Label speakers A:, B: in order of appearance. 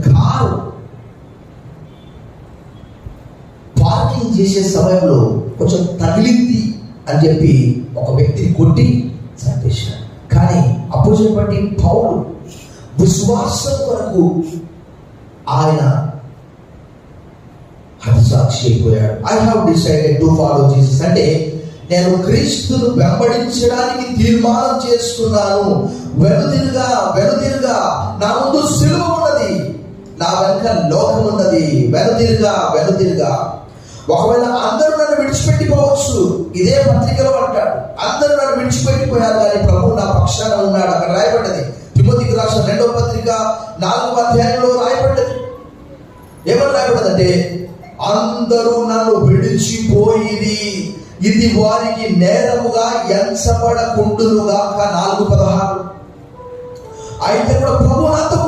A: Car parking చేసే సమయంలో కొంచెం తగిలింది అని చెప్పి ఒక వ్యక్తిని కొట్టి చంపేశాడు. కానీ అపోజిట్ పౌలు విశ్వాసం కొరకు ఆయన హతసాక్షి అయిపోయాడు. I have decided to follow Jesus అంటే నేను క్రీస్తును వెంబడించడానికి తీర్మానం చేసుకున్నాను. వెనుదిరుగా నా ముందు సిలువ ఉన్నది, నా వెనుక లోకం ఉన్నది. వెనుదిరుగా ఒకవేళ అందరూ నన్ను విడిచిపెట్టిపోవచ్చు. ఇదే పత్రికలో అంటాడు, అందరూ నన్ను విడిచిపెట్టిపోయారు కానీ ప్రభు నా పక్షాన ఉన్నాడు. అక్కడ రాయబడ్డది, తిమోతికి రాసిన 2వ పత్రిక 4వ అధ్యాయంలో రాయబడ్డది. ఏమని రాయబడ్డదంటే, అందరూ నన్ను విడిచిపోయిది, ఇది వారికి నేరముగా ఎంచబడకుండునుగాక. 4:16. అయితే కూడా ప్రభు నాతో